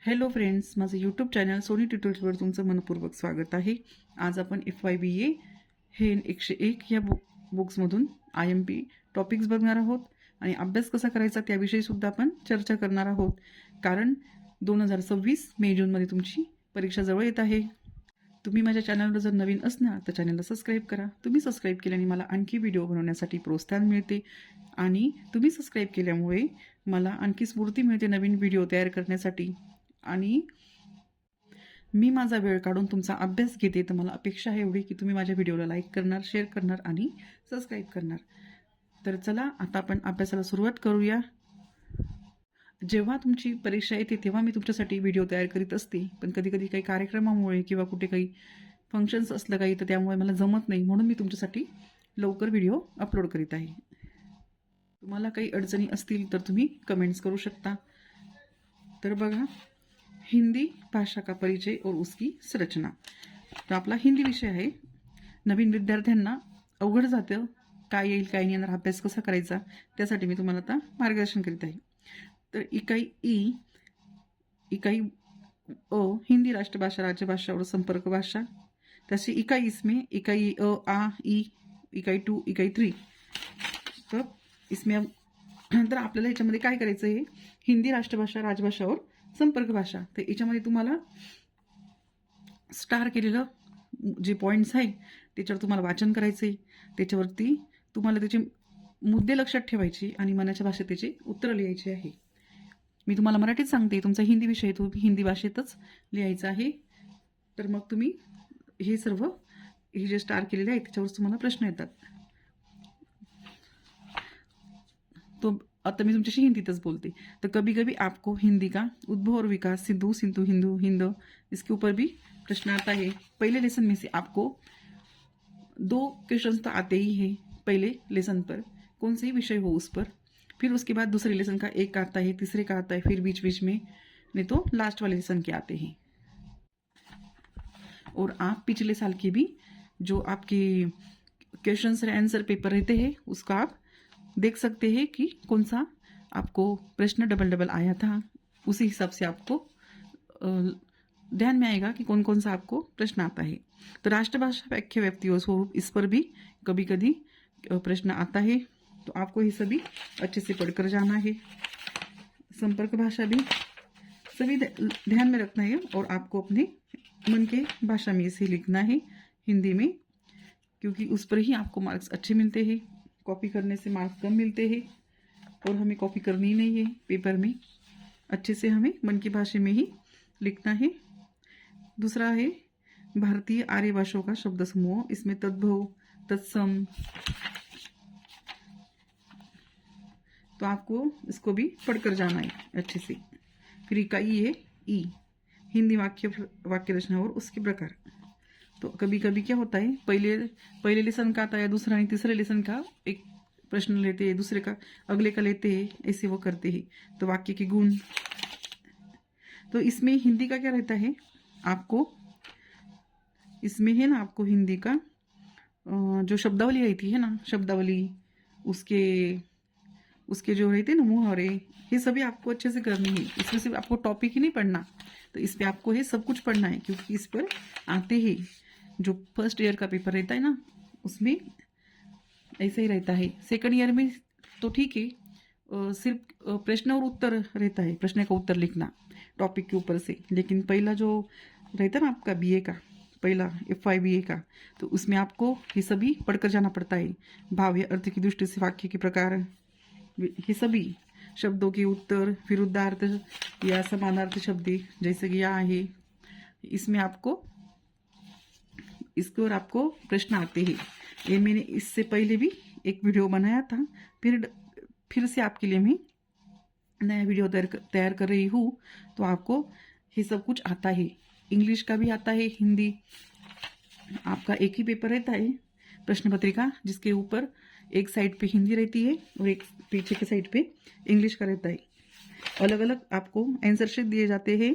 Hello friends, माझं YouTube channel Soni ट्युटोरियल्सवर तुमचं मनपूर्वक स्वागत आहे. आज आपण FYBA हे 101 या बुक्समधून IMP टॉपिक्स बघणार आहोत आणि अभ्यास कसा करायचा त्याविषयीसुद्धा आपण चर्चा करणार आहोत. कारण 2026 मे जूनमध्ये तुमची परीक्षा जवळ येत आहे. तुम्ही माझ्या चॅनलवर जर नवीन असणार तर चॅनलला सबस्क्राईब करा. तुम्ही सबस्क्राईब केल्याने मला आणखी व्हिडिओ बनवण्यासाठी प्रोत्साहन मिळते आणि तुम्ही सबस्क्राईब केल्यामुळे मला आणखी स्फूर्ती मिळते नवीन व्हिडिओ तयार करण्यासाठी. आणि मी माझा वेळ काढून तुमचा अभ्यास घेते, तर मला अपेक्षा आहे एवढी की तुम्ही माझ्या व्हिडिओला लाईक करणार, शेअर करणार आणि सबस्क्राईब करणार. तर चला आता आपण अभ्यासाला सुरुवात करूया. जेव्हा तुमची परीक्षा येते तेव्हा मी तुमच्यासाठी व्हिडिओ तयार करीत असते, पण कधी कधी काही कार्यक्रमामुळे किंवा कुठे काही फंक्शन्स असलं काही तर त्यामुळे मला जमत नाही, म्हणून मी तुमच्यासाठी लवकर व्हिडिओ अपलोड करीत आहे. तुम्हाला काही अडचणी असतील तर तुम्ही कमेंट्स करू शकता. तर बघा, हिंदी भाषा का परिचय और उसकी संरचना. तर आपला हिंदी विषय आहे. नवीन विद्यार्थ्यांना अवघड जातं, काय येईल काय नाही येणार, अभ्यास कसा करायचा, त्यासाठी मी तुम्हाला आता मार्गदर्शन करीत आहे. तर इकाई इकाई हिंदी राष्ट्रभाषा, राज्यभाषा और संपर्क भाषा. तशी इकाई इसमें इकाई आ ई, इकाई 2, इकाई 3. तर इसमें तर आपल्याला याच्यामध्ये काय करायचं आहे, हिंदी राष्ट्रभाषा, राजभाषा और संपर्क भाषा. तर याच्यामध्ये तुम्हाला स्टार केलेलं जे पॉईंट्स आहे त्याच्यावर तुम्हाला वाचन करायचं आहे. त्याच्यावरती तुम्हाला त्याचे मुद्दे लक्षात ठेवायचे आणि मनाच्या भाषेत त्याचे उत्तर लिहायचे आहे. मी तुम्हाला मराठीत सांगते, तुमचा हिंदी विषय तो हिंदी भाषेतच लिहायचा आहे. तर मग तुम्ही हे सर्व हे जे स्टार केलेले आहे त्याच्यावर तुम्हाला प्रश्न येतात. तो आता मैं तुमच्याशी हिंदीतच बोलते. तो कभी कभी आपको हिंदी का उद्भव और विकास, सिद्धू सिंधु हिंदू हिंद, इसके ऊपर भी प्रश्न आता है. पहले लेसन में से आपको 2 क्वेश्चंस तो आते ही हैं पहले लेसन पर, कौन से ही विषय हो उस पर. फिर उसके बाद दूसरे लेसन का एक आता है, तीसरे का आता है, फिर बीच बीच में नहीं तो लास्ट वाले लेसन के आते हैं. और आप पिछले साल के भी जो आपके क्वेश्चंस आंसर पेपर रहते हैं उसका आप देख सकते हैं कि कौन सा आपको प्रश्न डबल डबल आया था. उसी हिसाब से आपको ध्यान में आएगा कि कौन कौन सा आपको प्रश्न आता है. तो राष्ट्रभाषा व्याख्या व्यक्ति और स्वरूप, इस पर भी कभी कभी प्रश्न आता है, तो आपको ये सभी अच्छे से पढ़कर जाना है. संपर्क भाषा भी सभी ध्यान में रखना है और आपको अपने मन के भाषा में इसे लिखना है हिंदी में, क्योंकि उस पर ही आपको मार्क्स अच्छे मिलते हैं. कॉपी करने से मार्क्स कम मिलते हैं और हमें कॉपी करनी नहीं है पेपर में. अच्छे से हमें मन की भाषा में ही लिखना है. दूसरा है भारतीय आर्य भाषाओं का शब्द समूह. इसमें तद्भव, तत्सम, तो आपको इसको भी पढ़कर जाना है अच्छे से. फिर इकाई है ई, हिंदी वाक्य रचना और उसके प्रकार. तो कभी कभी क्या होता है, पहले लेसन का आता है, दूसरा नहीं तीसरे लेसन का एक प्रश्न लेते हैं, दूसरे का अगले का लेते हैं, ऐसे वो करते हैं. तो वाक्य के गुण. तो इसमें हिंदी का क्या रहता है, आपको इसमें है ना, आपको हिंदी का जो शब्दावली रहती है ना, शब्दावली उसके जो रहते हैं ना मुहावरे, ये सभी आपको अच्छे से करनी है. इसमें सिर्फ आपको टॉपिक ही नहीं पढ़ना, तो इस पर आपको ये सब कुछ पढ़ना है, क्योंकि इस पर आते ही जो फर्स्ट ईयर का पेपर रहता है ना उसमें ऐसा ही रहता है. सेकंड ईयर में तो ठीक है, सिर्फ प्रश्न और उत्तर रहता है, प्रश्न का उत्तर लिखना टॉपिक के ऊपर से. लेकिन पहला जो रहता है ना आपका BA का पहला FYBA का, तो उसमें आपको ये सभी पढ़कर जाना पड़ता है. भाव या अर्थ की दृष्टि से वाक्य के प्रकार, ये सभी शब्दों के उत्तर, फिर उदार्थ या समानार्थ शब्द जैसे कि यहाँ है, इसमें आपको इसके और आपको प्रश्न आते हैं. ये मैंने इससे पहले भी एक वीडियो बनाया था, फिर से आपके लिए मैं नया वीडियो तैयार कर रही हूँ. तो आपको ये सब कुछ आता है, इंग्लिश का भी आता है, हिंदी. आपका एक ही पेपर रहता है प्रश्न पत्रिका, जिसके ऊपर एक साइड पे हिंदी रहती है और एक पीछे के साइड पे इंग्लिश का रहता है. अलग अलग आपको आंसर शीट दिए जाते हैं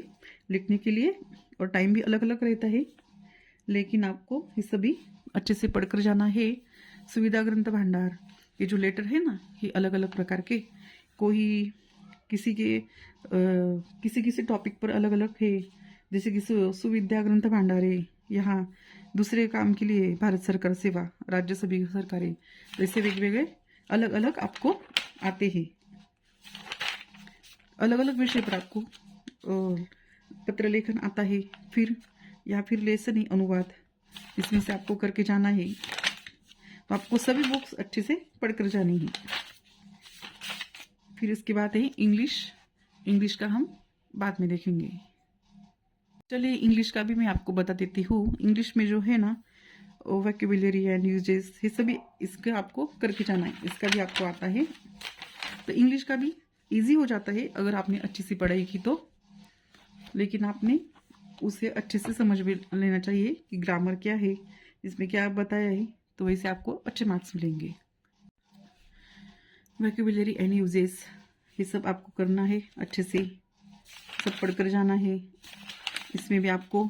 लिखने के लिए और टाइम भी अलग अलग रहता है, लेकिन आपको ये सभी अच्छे से पढ़कर जाना है. सुविधा ग्रंथ भंडार, ये जो लेटर है ना, ये अलग अलग प्रकार के, कोई किसी किसी टॉपिक पर अलग अलग है, जैसे कि सुविद्या ग्रंथ भांडार है, यहाँ दूसरे काम के लिए भारत सरकार सेवा, राज्य सभी सरकारें, वैसे वेगवेगळे अलग अलग आपको आते हैं। अलग अलग विषय पर आपको पत्र लेखन आता है, फिर या फिर लेसन है अनुवाद, इसमें से आपको करके जाना है। तो आपको सभी बुक्स अच्छे से पढ़कर जानी है। फिर इसके बाद है इंग्लिश का हम बाद में देखेंगे। चलिए इंग्लिश का भी मैं आपको बता देती हूँ। इंग्लिश में जो है ना वोकैब्युलरी एंड यूजेस, ये सभी इसका आपको करके जाना है, इसका भी आपको आता है। तो इंग्लिश का भी इजी हो जाता है अगर आपने अच्छी सी पढ़ाई की तो, लेकिन आपने उसे अच्छे से समझ भी लेना चाहिए कि ग्रामर क्या है, इसमें क्या बताया है, तो वैसे आपको अच्छे मार्क्स मिलेंगे। वोकैब्युलरी एंड यूजेस ये सब आपको करना है, अच्छे से सब पढ़कर जाना है। इसमें भी आपको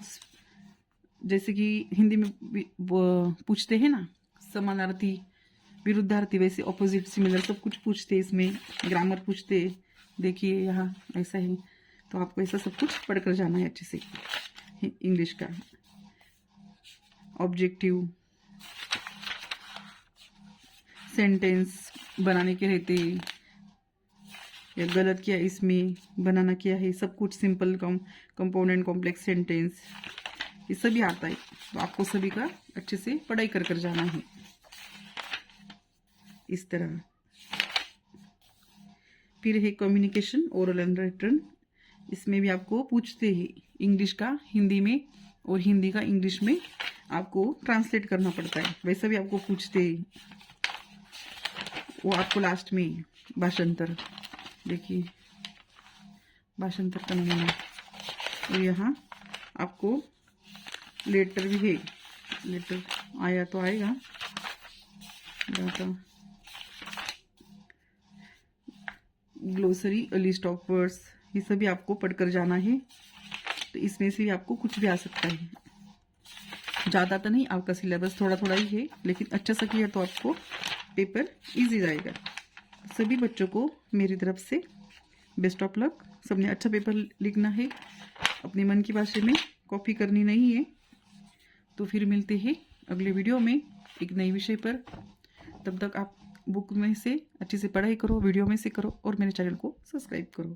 जैसे कि हिंदी में भी पूछते हैं ना, समानार्थी विरुद्धार्थी, वैसे ऑपोजिट सिमिलर सब कुछ पूछते, इसमें ग्रामर पूछते। देखिए यहाँ ऐसा है, तो आपको ऐसा सब कुछ पढ़कर जाना है अच्छे से। इंग्लिश का ऑब्जेक्टिव सेंटेंस बनाने के रहते, या गलत किया इसमें बनाना क्या है, सब कुछ सिंपल कंपाउंड कॉम्प्लेक्स सेंटेंस, ये सभी आता है। तो आपको सभी का अच्छे से पढ़ाई कर कर जाना है इस तरह। फिर है कम्युनिकेशन ओरल एंड रिटन, इसमें भी आपको पूछते हैं इंग्लिश का हिंदी में और हिंदी का इंग्लिश में आपको ट्रांसलेट करना पड़ता है, वैसा भी आपको पूछते हैं। वो आपको लास्ट में भाषांतर, देखिए भाषांतर का नमूना, और यहाँ आपको लेटर भी है, लेटर आया तो आएगा, data glossary list of words, ये सभी आपको पढ़कर जाना है। तो इसमें से भी आपको कुछ भी आ सकता है, ज़्यादा तो नहीं, आपका सिलेबस थोड़ा थोड़ा ही है, लेकिन अच्छा सा किया तो आपको पेपर इजी जाएगा। सभी बच्चों को मेरी तरफ से बेस्ट ऑफ लक। सबने अच्छा पेपर लिखना है, अपने मन की भाषा में, कॉपी करनी नहीं है। तो फिर मिलते हैं अगले वीडियो में एक नए विषय पर। तब तक आप बुक में से अच्छे से पढ़ाई करो, वीडियो में से करो, और मेरे चैनल को सब्सक्राइब करो।